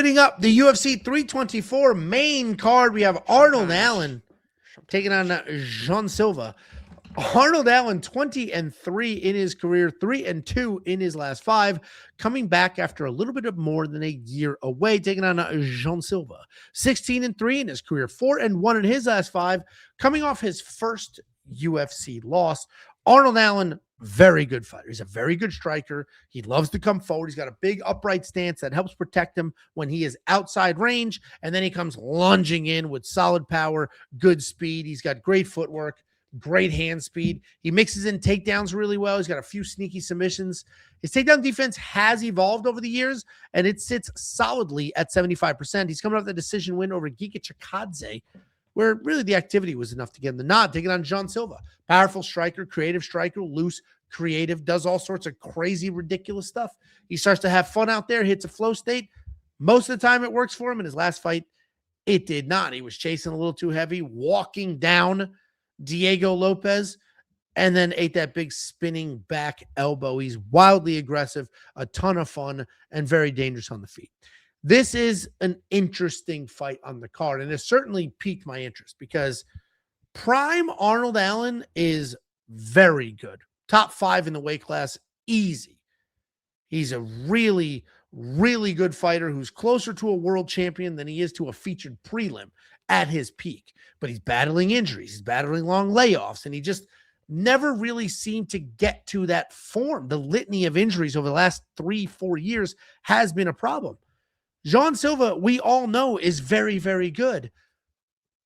Opening up the UFC 324 main card, we have Arnold Allen taking on Jean Silva. Arnold Allen, 20-3 in his career, 3-2 in his last 5, coming back after a little bit of more than a year away, taking on Jean Silva. 16-3 in his career, 4-1 in his last 5, coming off his first UFC loss. Arnold Allen, very good fighter. He's a very good striker. He loves to come forward. He's got a big upright stance that helps protect him when he is outside range, and then he comes lunging in with solid power, good speed. He's got great footwork, great hand speed. He mixes in takedowns really well. He's got a few sneaky submissions. His takedown defense has evolved over the years, and it sits solidly at 75%. He's coming off the decision win over Gaethje, where really the activity was enough to get him the nod, taking on Jean Silva. Powerful striker, creative striker, loose, creative, does all sorts of crazy, ridiculous stuff. He starts to have fun out there, hits a flow state. Most of the time it works for him. In his last fight, it did not. He was chasing a little too heavy, walking down Diego Lopez, and then ate that big spinning back elbow. He's wildly aggressive, a ton of fun, and very dangerous on the feet. This is an interesting fight on the card, and it certainly piqued my interest because prime Arnold Allen is very good. Top 5 in the weight class, easy. He's a really, really good fighter who's closer to a world champion than he is to a featured prelim at his peak. But he's battling injuries. He's battling long layoffs, and he just never really seemed to get to that form. The litany of injuries over the last 3-4 years has been a problem. Jean Silva, we all know, is very, very good,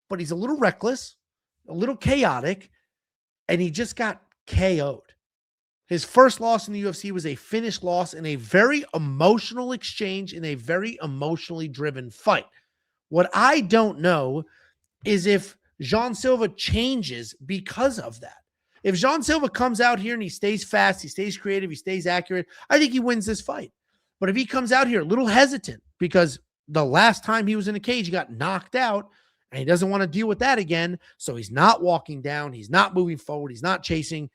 but he's a little reckless, a little chaotic, and he just got KO'd. His first loss in the UFC was a finish loss in a very emotional exchange in a very emotionally driven fight. What I don't know is if Jean Silva changes because of that. If Jean Silva comes out here and he stays fast, he stays creative, he stays accurate, I think he wins this fight. But if he comes out here a little hesitant because the last time he was in a cage, he got knocked out, and he doesn't want to deal with that again, so he's not walking down, he's not moving forward, he's not chasing,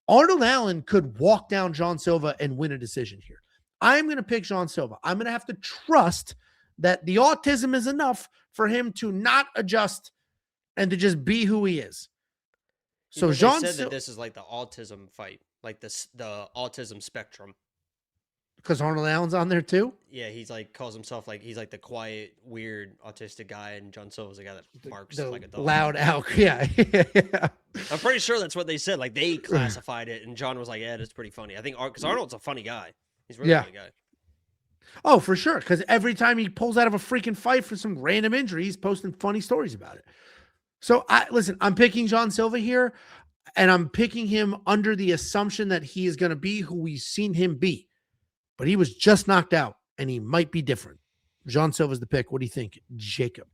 Arnold Allen could walk down Jean Silva and win a decision here. I'm going to pick Jean Silva. I'm going to have to trust that the autism is enough for him to not adjust and to just be who he is. So Jean said that this is like the autism fight, like the autism spectrum. Because Arnold Allen's on there too? Yeah, he's like calls himself like he's like the quiet, weird, autistic guy, and John Silva's the guy that barks like a dog. Loud elk, yeah. I'm pretty sure that's what they said. Like they classified it, and John was like, "Yeah, that's pretty funny." I think because Arnold's a funny guy. He's a really funny guy. Oh, for sure. Because every time he pulls out of a freaking fight for some random injury, he's posting funny stories about it. So listen, I'm picking Jean Silva here, and I'm picking him under the assumption that he is going to be who we've seen him be. But he was just knocked out, and he might be different. Jean Silva's the pick. What do you think, Jacob?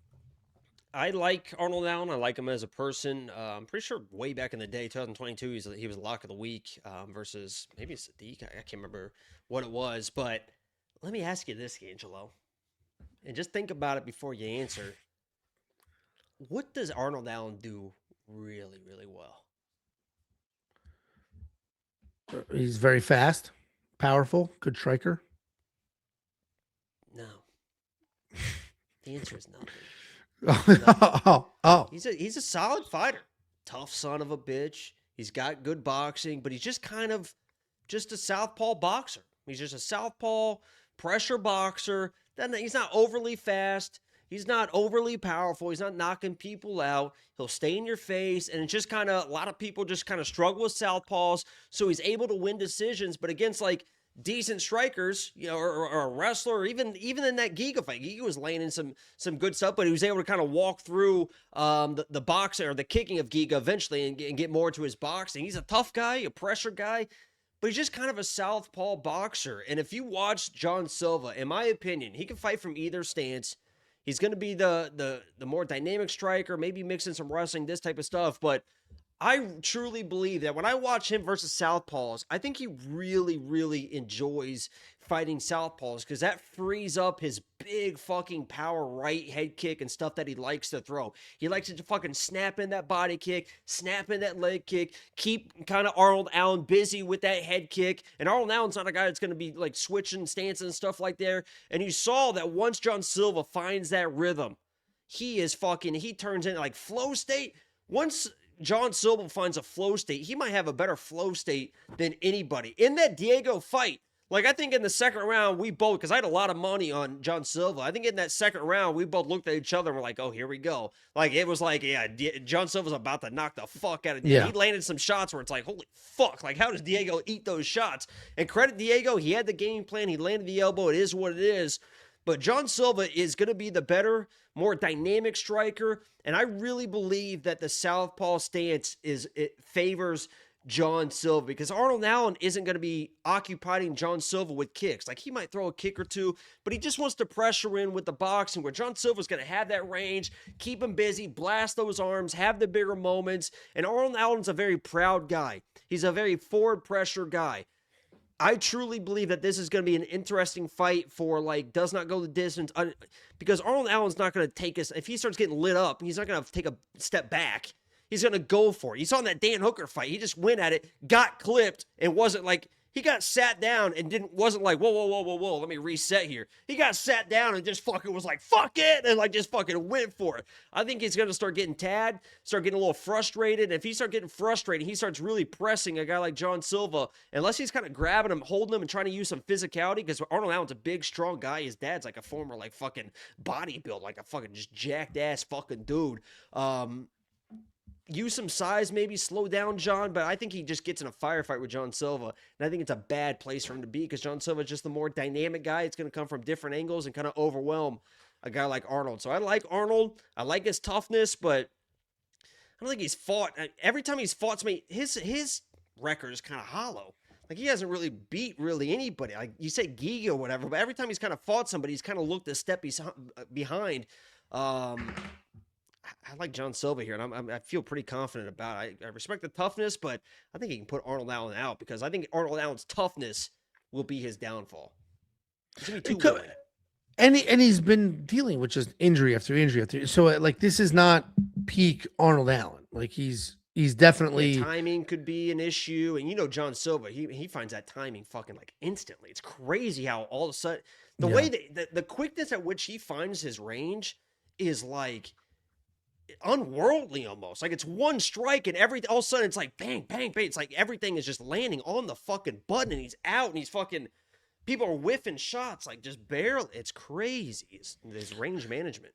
I like Arnold Allen. I like him as a person. I'm pretty sure way back in the day, 2022, he was lock of the week versus maybe Sadiq. I can't remember what it was. But let me ask you this, Angelo, and just think about it before you answer. What does Arnold Allen do really, really well? He's very fast. Powerful, good striker. No. The answer is nothing. Oh. He's a solid fighter. Tough son of a bitch. He's got good boxing, but he's just kind of just a southpaw boxer. He's just a southpaw pressure boxer. Then he's not overly fast. He's not overly powerful. He's not knocking people out. He'll stay in your face, and it's just kind of a lot of people just kind of struggle with southpaws. So he's able to win decisions, but against like decent strikers, you know, or a wrestler, or even in that Giga fight, Giga was laying in some good stuff, but he was able to kind of walk through the boxing or the kicking of Giga eventually and get more to his boxing. He's a tough guy, a pressure guy, but he's just kind of a southpaw boxer. And if you watch Jean Silva, in my opinion, he can fight from either stance. He's going to be the more dynamic striker, maybe mixing some wrestling, this type of stuff. But I truly believe that when I watch him versus southpaws, I think he really, really enjoys fighting southpaws because that frees up his big fucking power right head kick and stuff that he likes to throw. He likes to fucking snap in that body kick, snap in that leg kick, keep kind of Arnold Allen busy with that head kick. And Arnold Allen's not a guy that's going to be like switching stances and stuff like there. And you saw that once John Silva finds that rhythm, he turns into like flow state. Once John Silva finds a flow state, he might have a better flow state than anybody. In that Diego fight, like, I think in the second round, we both, because I had a lot of money on John Silva. I think in that second round, we both looked at each other and were like, oh, here we go. Like, it was like, yeah, John Silva's about to knock the fuck out of Diego. Yeah. He landed some shots where it's like, holy fuck. Like, how does Diego eat those shots? And credit Diego, he had the game plan. He landed the elbow. It is what it is. But John Silva is going to be the better, more dynamic striker. And I really believe that the southpaw stance favors John Silva, because Arnold Allen isn't going to be occupying John Silva with kicks. Like, he might throw a kick or two, but he just wants to pressure in with the boxing, where John Silva's going to have that range, keep him busy, blast those arms, have the bigger moments. And Arnold Allen's a very proud guy. He's a very forward pressure guy. I truly believe that this is going to be an interesting fight for, like, does not go the distance, because Arnold Allen's not going to take us. If he starts getting lit up, he's not going to take a step back. He's going to go for it. You saw in that Dan Hooker fight, he just went at it, got clipped, and wasn't like, he got sat down and wasn't like, whoa, let me reset here. He got sat down and just fucking was like, fuck it, and like just fucking went for it. I think he's going to start getting tagged, start getting a little frustrated. And if he starts getting frustrated, he starts really pressing a guy like John Silva, unless he's kind of grabbing him, holding him, and trying to use some physicality, because Arnold Allen's a big, strong guy. His dad's like a former, like, fucking bodybuilder, like a fucking just jacked ass fucking dude. Use some size, maybe slow down John, but I think he just gets in a firefight with John Silva, and I think it's a bad place for him to be, because John Silva is just the more dynamic guy. It's going to come from different angles and kind of overwhelm a guy like Arnold. So I like Arnold. I like his toughness, but I don't think he's fought. Every time he's fought somebody, his record is kind of hollow. Like, he hasn't really beat anybody. Like, you say Gaethje or whatever, but every time he's kind of fought somebody, he's kind of looked a step behind. I like John Silva here, and I feel pretty confident about it. I respect the toughness, but I think he can put Arnold Allen out, because I think Arnold Allen's toughness will be his downfall. It's going to be too good. And he's been dealing with just injury after injury after. So, like, this is not peak Arnold Allen. Like, he's definitely... Yeah, timing could be an issue, and you know John Silva, he finds that timing fucking, like, instantly. It's crazy how all of a sudden... The way the quickness at which he finds his range is, like, unworldly almost. Like, it's one strike and all of a sudden it's like bang, bang, bang. It's like everything is just landing on the fucking button, and he's out, and he's fucking, people are whiffing shots like just barely. It's crazy. His range management.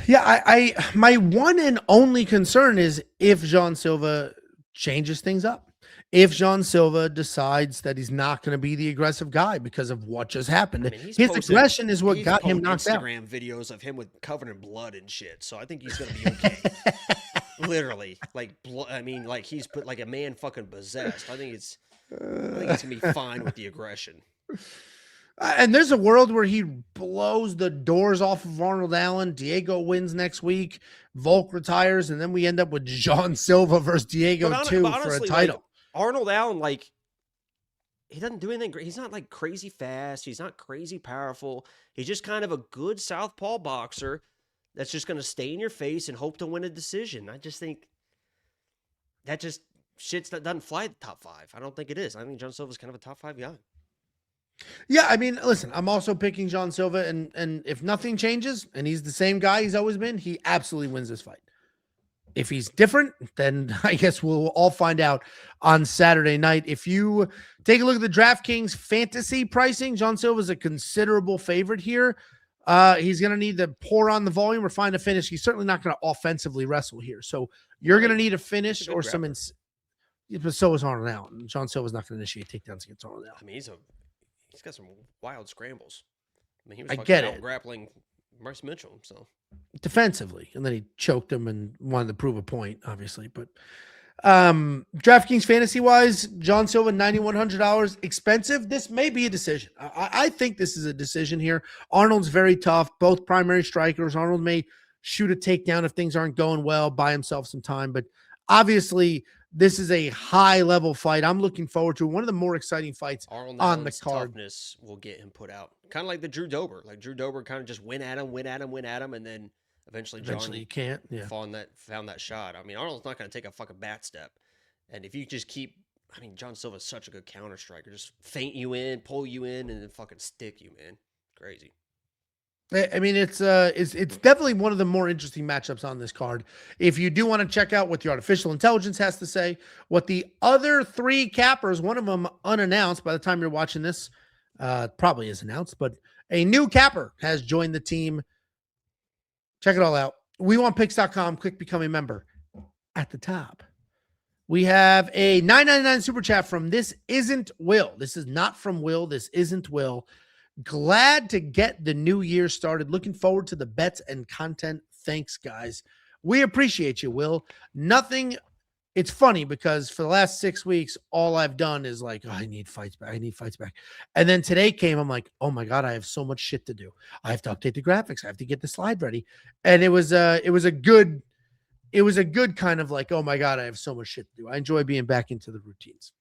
Yeah, I my one and only concern is if John Silva changes things up. If John Silva decides that he's not going to be the aggressive guy because of what just happened. I mean, his aggression is what got him knocked out. Instagram videos of him covered in blood and shit. So I think he's going to be okay. Literally. Like, I mean, like, he's put like a man fucking possessed. I think it's going to be fine with the aggression. And there's a world where he blows the doors off of Arnold Allen. Diego wins next week. Volk retires. And then we end up with John Silva versus Diego for a title. Like, Arnold Allen, like, he doesn't do anything great. He's not like crazy fast. He's not crazy powerful. He's just kind of a good southpaw boxer that's just going to stay in your face and hope to win a decision. I just think that just shit that doesn't fly at the top five. I don't think it is. I think John Silva's kind of a top five guy. Yeah, I mean, listen, I'm also picking John Silva, and if nothing changes and he's the same guy he's always been, he absolutely wins this fight. If he's different, then I guess we'll all find out on Saturday night. If you take a look at the DraftKings fantasy pricing, John Silva is a considerable favorite here. He's going to need to pour on the volume or find a finish. He's certainly not going to offensively wrestle here. So you're going to need a finish or some. But so is Arnold Allen. John Silva's not going to initiate takedowns against Arnold Allen. I mean, he's got some wild scrambles. I mean, he was out grappling Bryce Mitchell, so defensively, and then he choked him and wanted to prove a point, obviously. But DraftKings fantasy wise, John Silva $9,100 expensive. This may be a decision. I think this is a decision here. Arnold's very tough, both primary strikers. Arnold may shoot a takedown if things aren't going well, buy himself some time, but obviously This is a high-level fight. I'm looking forward to one of the more exciting fights Arnold on the Allen's card. toughness will get him put out. Kind of like the Drew Dober. Like Drew Dober kind of just went at him, and then eventually You can't. Yeah. found that shot. I mean, Arnold's not going to take a fucking bat step. And if you just keep, I mean, John Silva's such a good counter striker. Just feint you in, pull you in, and then fucking stick you, man. Crazy. I mean, it's definitely one of the more interesting matchups on this card. If you do want to check out what the artificial intelligence has to say, what the other 3 cappers, one of them unannounced by the time you're watching this, probably is announced, but a new capper has joined the team. Check it all out. WeWantPicks.com. Click become a member at the top. We have a $9.99 super chat from This Isn't Will. This is not from Will. This isn't Will. Glad to get the new year started. Looking forward to the bets and content. Thanks, guys. We appreciate you, Will. Nothing. It's funny because for the last 6 weeks, all I've done is like, oh, I need fights back. I need fights back. And then today came, I'm like, oh my God, I have so much shit to do. I have to update the graphics. I have to get the slide ready. And it was a good kind of like, oh my God, I have so much shit to do. I enjoy being back into the routines.